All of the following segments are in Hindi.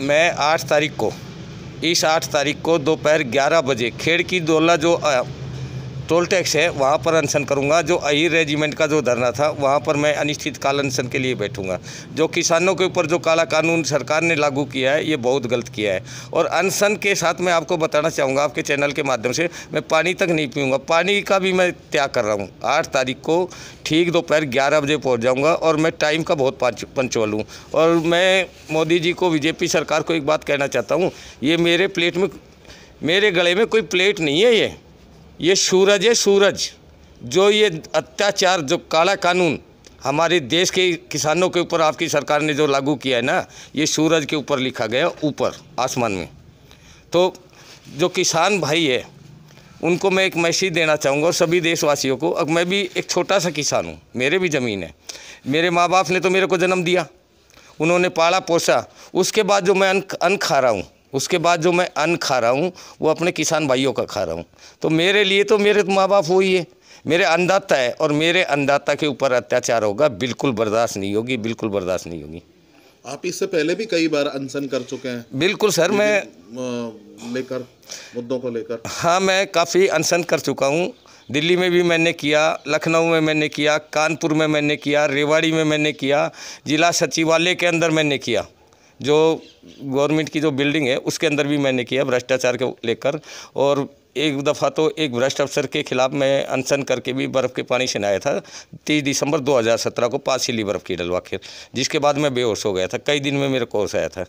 मैं 8 तारीख को इस 8 तारीख को दोपहर 11 बजे खेड़की दोला जो टोल टैक्स है वहाँ पर अनशन करूँगा। जो अहीर रेजिमेंट का जो धरना था वहाँ पर मैं अनिश्चितकाल अनशन के लिए बैठूँगा। जो किसानों के ऊपर जो काला कानून सरकार ने लागू किया है ये बहुत गलत किया है। और अनशन के साथ मैं आपको बताना चाहूँगा आपके चैनल के माध्यम से, मैं पानी तक नहीं पीऊँगा, पानी का भी मैं त्याग कर रहा हूँ। 8 तारीख को ठीक दोपहर 11 बजे पहुँच जाऊँगा और मैं टाइम का बहुत पंचुअल हूँ। और मैं मोदी जी को, बीजेपी सरकार को एक बात कहना चाहता हूँ, ये मेरे प्लेट में, मेरे गले में कोई प्लेट नहीं है, ये सूरज है, सूरज। जो ये अत्याचार, जो काला कानून हमारे देश के किसानों के ऊपर आपकी सरकार ने जो लागू किया है ना, ये सूरज के ऊपर लिखा गया, ऊपर आसमान में। तो जो किसान भाई है उनको मैं एक मैसेज देना चाहूँगा, और सभी देशवासियों को। अब मैं भी एक छोटा सा किसान हूँ, मेरे भी ज़मीन है, मेरे माँ बाप ने तो मेरे को जन्म दिया, उन्होंने पाला पोसा, उसके बाद जो मैं अन्न खा रहा हूँ, उसके बाद जो मैं अन्न खा रहा हूँ वो अपने किसान भाइयों का खा रहा हूँ। तो मेरे लिए तो मेरे माँ बाप वही है, मेरे अन्नदाता है, और मेरे अन्नदाता के ऊपर अत्याचार होगा, बिल्कुल बर्दाश्त नहीं होगी, बिल्कुल बर्दाश्त नहीं होगी। आप इससे पहले भी कई बार अनशन कर चुके हैं? बिल्कुल सर, मैं लेकर मुद्दों को लेकर, हाँ, मैं काफ़ी अनशन कर चुका हूँ। दिल्ली में भी मैंने किया, लखनऊ में मैंने किया, कानपुर में मैंने किया, रेवाड़ी में मैंने किया, जिला सचिवालय के अंदर मैंने किया, जो गवर्नमेंट की जो बिल्डिंग है उसके अंदर भी मैंने किया भ्रष्टाचार को लेकर। और एक दफ़ा तो एक भ्रष्ट अफसर के खिलाफ मैं अनशन करके भी बर्फ़ के पानी से नहाया था 30 दिसंबर 2017 को 5 सीली बर्फ़ की डलवा के, जिसके बाद मैं बेहोश हो गया था, कई दिन में मेरे को होश आया था।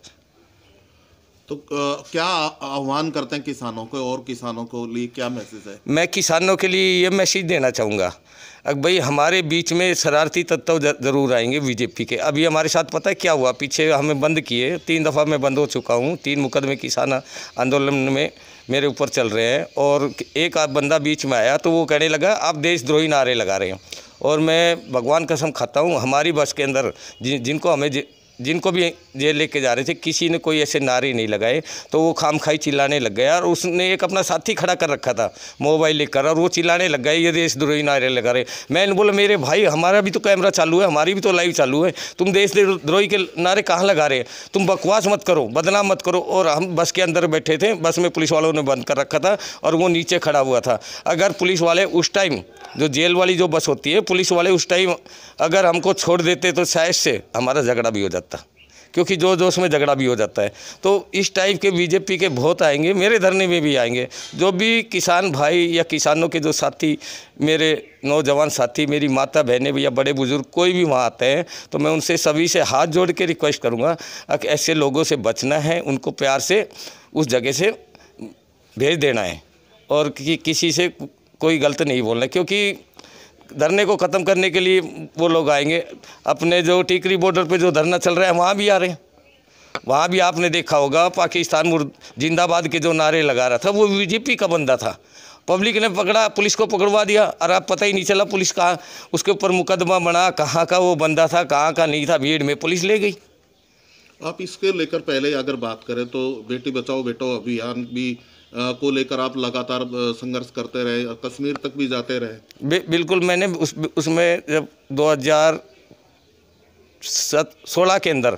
तो क्या आह्वान करते हैं किसानों को, और किसानों को लिए क्या मैसेज है? मैं किसानों के लिए ये मैसेज देना चाहूँगा, अब भाई हमारे बीच में शरारती तत्व ज़रूर आएंगे बीजेपी के। अभी हमारे साथ पता है क्या हुआ, पीछे हमें बंद किए, 3 दफ़ा मैं बंद हो चुका हूँ, 3 मुकदमे किसान आंदोलन में मेरे ऊपर चल रहे हैं। और एक बंदा बीच में आया तो वो कहने लगा आप देशद्रोही नारे लगा रहे हैं। और मैं भगवान कसम खाता हूँ, हमारी बस के अंदर जिनको भी जेल लेके जा रहे थे, किसी ने कोई ऐसे नारे नहीं लगाए। तो वो खामखाई चिल्लाने लग गया, और उसने एक अपना साथी खड़ा कर रखा था मोबाइल लेकर, और वो चिल्लाने लग गए ये देशद्रोही नारे लगा रहे। मैंने बोला मेरे भाई हमारा भी तो कैमरा चालू है, हमारी भी तो लाइव चालू है, तुम देशद्रोही के नारे कहाँ लगा रहे हैं? तुम बकवास मत करो, बदनाम मत करो। और हम बस के अंदर बैठे थे, बस में पुलिस वालों ने बंद कर रखा था और वो नीचे खड़ा हुआ था। अगर पुलिस वाले उस टाइम, जो जेल वाली जो बस होती है, पुलिस वाले उस टाइम अगर हमको छोड़ देते तो शायद से हमारा झगड़ा भी हो जाता, क्योंकि जोश में झगड़ा भी हो जाता है। तो इस टाइप के बीजेपी के बहुत आएंगे, मेरे धरने में भी आएंगे। जो भी किसान भाई या किसानों के जो साथी, मेरे नौजवान साथी, मेरी माता बहनें या बड़े बुजुर्ग कोई भी वहाँ आते हैं, तो मैं उनसे सभी से हाथ जोड़ के रिक्वेस्ट करूँगा कि ऐसे लोगों से बचना है, उनको प्यार से उस जगह से भेज देना है, और किसी से कोई गलत नहीं बोलना, क्योंकि धरने को ख़त्म करने के लिए वो लोग आएंगे। अपने जो टिकरी बॉर्डर पे जो धरना चल रहा है वहाँ भी आ रहे हैं, वहाँ भी आपने देखा होगा पाकिस्तान जिंदाबाद के जो नारे लगा रहा था वो बीजेपी का बंदा था। पब्लिक ने पकड़ा, पुलिस को पकड़वा दिया, और अब पता ही नहीं चला पुलिस कहाँ, उसके ऊपर मुकदमा बना, कहाँ का वो बंदा था, कहाँ का नहीं था, भीड़ में पुलिस ले गई। आप इसके लेकर पहले अगर बात करें तो बेटी बचाओ बेटो अभियान भी को लेकर आप लगातार संघर्ष करते रहे, कश्मीर तक भी जाते रहे। बिल्कुल, मैंने उसमें जब 2016 के अंदर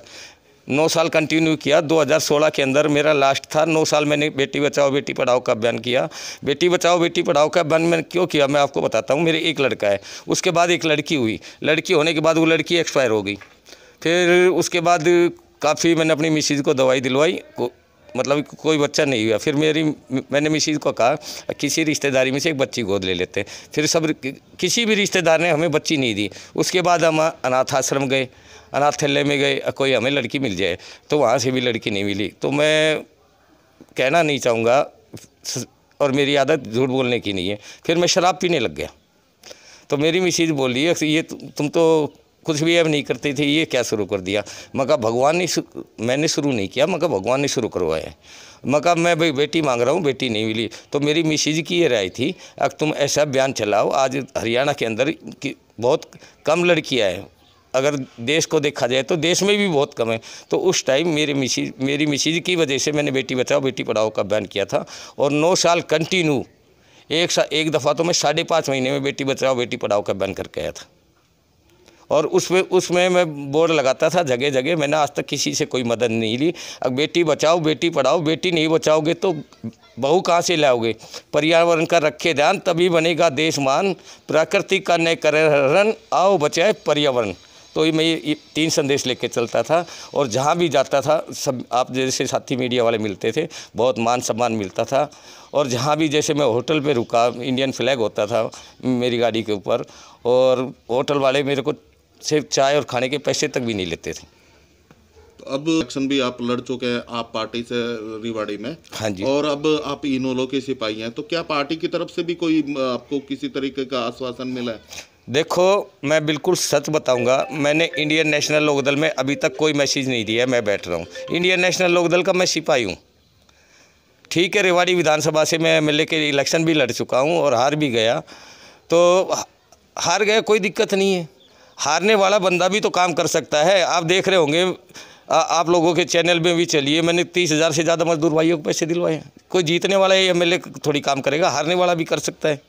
9 साल कंटिन्यू किया। 2016 के अंदर मेरा लास्ट था, 9 साल मैंने बेटी बचाओ बेटी पढ़ाओ का अभियान किया। बेटी बचाओ बेटी पढ़ाओ का अभियान मैंने क्यों किया मैं आपको बताता हूँ। मेरे एक लड़का है, उसके बाद एक लड़की हुई, लड़की होने के बाद वो लड़की एक्सपायर हो गई। फिर उसके बाद काफ़ी मैंने अपनी मिसेज को दवाई दिलवाई, मतलब कोई बच्चा नहीं हुआ। फिर मैंने मिसेज को कहा किसी रिश्तेदारी में से एक बच्ची गोद ले लेते। फिर किसी भी रिश्तेदार ने हमें बच्ची नहीं दी। उसके बाद हम अनाथ आश्रम गए, अनाथालय में गए, कोई हमें लड़की मिल जाए, तो वहाँ से भी लड़की नहीं मिली। तो मैं कहना नहीं चाहूँगा, और मेरी आदत झूठ बोलने की नहीं है। फिर मैं शराब पीने लग गया, तो मेरी मिसेज बोली है ये तुम तो कुछ भी अब नहीं करती थी, ये क्या शुरू कर दिया। मगर भगवान ने, मैंने शुरू नहीं किया, मगर भगवान ने शुरू करवाया है। मगर मैं भाई बेटी मांग रहा हूँ, बेटी नहीं मिली। तो मेरी मिसेज की ये राय थी अब तुम ऐसा बयान चलाओ। आज हरियाणा के अंदर की बहुत कम लड़कियाँ हैं, अगर देश को देखा जाए तो देश में भी बहुत कम है। तो उस टाइम मेरी मिसेज की वजह से मैंने बेटी बचाओ बेटी पढ़ाओ का बयान किया था। और 9 साल कंटिन्यू, एक दफ़ा तो मैं 5.5 महीने में बेटी बचाओ बेटी पढ़ाओ का बयान करके आया था। और उसमें मैं बोर्ड लगाता था जगह जगह। मैंने आज तक किसी से कोई मदद नहीं ली। अब बेटी बचाओ बेटी पढ़ाओ, बेटी नहीं बचाओगे तो बहू कहाँ से लाओगे। पर्यावरण का रखे ध्यान तभी बनेगा देश महान, प्रकृति का न करे हरण, आओ बचाए पर्यावरण। तो मैं ये 3 संदेश लेके चलता था और जहाँ भी जाता था सब आप जैसे साथी मीडिया वाले मिलते थे, बहुत मान सम्मान मिलता था। और जहाँ भी जैसे मैं होटल पे रुका, इंडियन फ्लैग होता था मेरी गाड़ी के ऊपर, और होटल वाले मेरे को सिर्फ चाय और खाने के पैसे तक भी नहीं लेते थे। तो अब इलेक्शन भी आप लड़ चुके हैं आप पार्टी से रेवाड़ी में। हाँ जी। और अब आप इनेलो के सिपाही हैं, तो क्या पार्टी की तरफ से भी कोई आपको किसी तरीके का आश्वासन मिला है? देखो मैं बिल्कुल सच बताऊंगा, मैंने इंडियन नेशनल लोकदल में अभी तक कोई मैसेज नहीं दिया है। मैं बैठ रहा हूँ इंडियन नेशनल लोकदल का, मैं सिपाही हूँ। ठीक है, रेवाड़ी विधानसभा से मैं एमएलए के इलेक्शन भी लड़ चुका हूँ और हार भी गया। तो हार गया कोई दिक्कत नहीं है, हारने वाला बंदा भी तो काम कर सकता है। आप देख रहे होंगे, आप लोगों के चैनल में भी चलिए, मैंने 30,000 से ज़्यादा मजदूर भाइयों को पैसे दिलवाए हैं। कोई जीतने वाला है एमएलए थोड़ी काम करेगा, हारने वाला भी कर सकता है।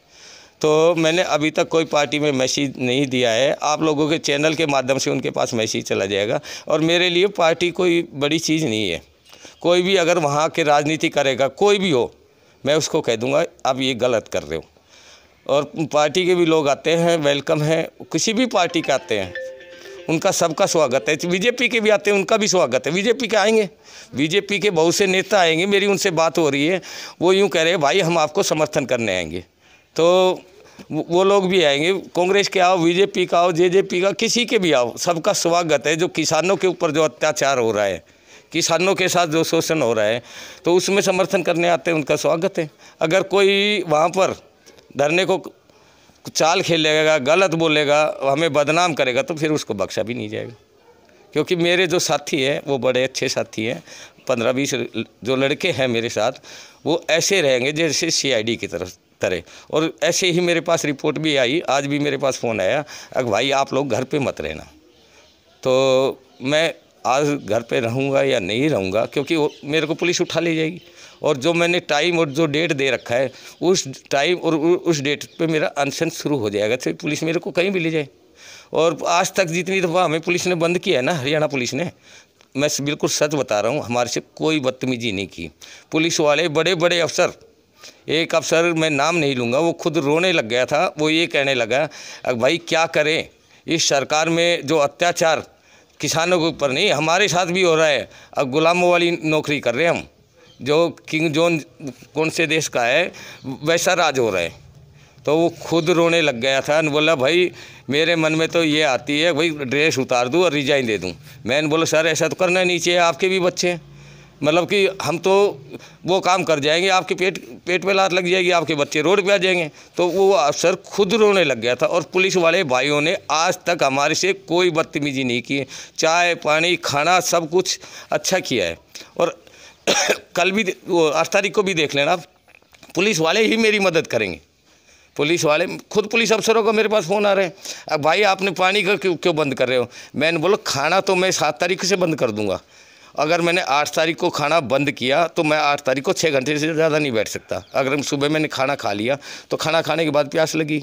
तो मैंने अभी तक कोई पार्टी में मैसेज नहीं दिया है। आप लोगों के चैनल के माध्यम से उनके पास मैसेज चला जाएगा। और मेरे लिए पार्टी कोई बड़ी चीज़ नहीं है। कोई भी अगर वहाँ के राजनीति करेगा, कोई भी हो, मैं उसको कह दूँगा आप ये गलत कर रहे हो। और पार्टी के भी लोग आते हैं, वेलकम है, किसी भी पार्टी के आते हैं उनका सबका स्वागत है। बीजेपी के भी आते हैं, उनका भी स्वागत है। बीजेपी के आएंगे, बीजेपी के बहुत से नेता आएंगे, मेरी उनसे बात हो रही है, वो यूँ कह रहे हैं भाई हम आपको समर्थन करने आएंगे। तो वो लोग भी आएंगे, कांग्रेस के आओ, बीजेपी का आओ, जेजेपी का, किसी के भी आओ, सबका स्वागत है। जो किसानों के ऊपर जो अत्याचार हो रहा है, किसानों के साथ जो शोषण हो रहा है, तो उसमें समर्थन करने आते हैं, उनका स्वागत है। अगर कोई वहाँ पर धरने को चाल खेलेगा, गलत बोलेगा, हमें बदनाम करेगा, तो फिर उसको बख्शा भी नहीं जाएगा। क्योंकि मेरे जो साथी हैं वो बड़े अच्छे साथी हैं। 15-20 जो लड़के हैं मेरे साथ, वो ऐसे रहेंगे जैसे CID की तरह। और ऐसे ही मेरे पास रिपोर्ट भी आई, आज भी मेरे पास फ़ोन आया, अगर भाई आप लोग घर पे मत रहना। तो मैं आज घर पे रहूँगा या नहीं रहूँगा, क्योंकि मेरे को पुलिस उठा ले जाएगी। और जो मैंने टाइम और जो डेट दे रखा है, उस टाइम और उस डेट पे मेरा अनशन शुरू हो जाएगा, तो पुलिस मेरे को कहीं भी ले जाए। और आज तक जितनी दफ़ा हमें पुलिस ने बंद किया है ना, हरियाणा पुलिस ने, मैं बिल्कुल सच बता रहा हूँ, हमारे से कोई बदतमीजी नहीं की। पुलिस वाले बड़े बड़े अफसर, एक अफसर मैं नाम नहीं लूँगा, वो खुद रोने लग गया था। वो ये कहने लगा भाई क्या करें, इस सरकार में जो अत्याचार किसानों के ऊपर नहीं हमारे साथ भी हो रहा है। अब गुलामों वाली नौकरी कर रहे हैं हम, जो किंग जॉन कौन से देश का है वैसा राज हो रहा है। तो वो खुद रोने लग गया था, बोला भाई मेरे मन में तो ये आती है भाई ड्रेस उतार दूँ और रिजाइन दे दूँ। मैंने बोला सर ऐसा तो करना नहीं चाहिए, आपके भी बच्चे हैं, मतलब कि हम तो वो काम कर जाएंगे, आपके पेट पे लात लग जाएगी, आपके बच्चे रोड पे आ जाएंगे। तो वो अफसर खुद रोने लग गया था। और पुलिस वाले भाइयों ने आज तक हमारे से कोई बदतमीजी नहीं की, चाय पानी खाना सब कुछ अच्छा किया है। और कल भी 8 तारीख को भी देख लेना आप, पुलिस वाले ही मेरी मदद करेंगे। पुलिस वाले खुद पुलिस अफसरों को मेरे पास फ़ोन आ रहे हैं, अब भाई आपने पानी का क्यों बंद कर रहे हो। मैंने बोला खाना तो मैं 7 तारीख से बंद कर दूंगा। अगर मैंने 8 तारीख को खाना बंद किया तो मैं 8 तारीख को 6 घंटे से ज़्यादा नहीं बैठ सकता। अगर सुबह मैंने खाना खा लिया तो खाना खाने के बाद प्यास लगी,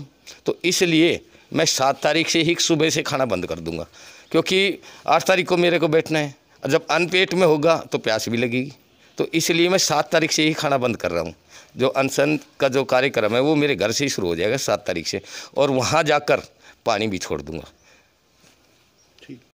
तो इसलिए मैं 7 तारीख से ही सुबह से खाना बंद कर दूंगा, क्योंकि 8 तारीख को मेरे को बैठना है। जब अनपेट में होगा तो प्यास भी लगेगी, तो इसलिए मैं 7 तारीख से ही खाना बंद कर रहा हूँ। जो अनशन का जो कार्यक्रम है वो मेरे घर से ही शुरू हो जाएगा 7 तारीख से, और वहाँ जाकर पानी भी छोड़ दूँगा।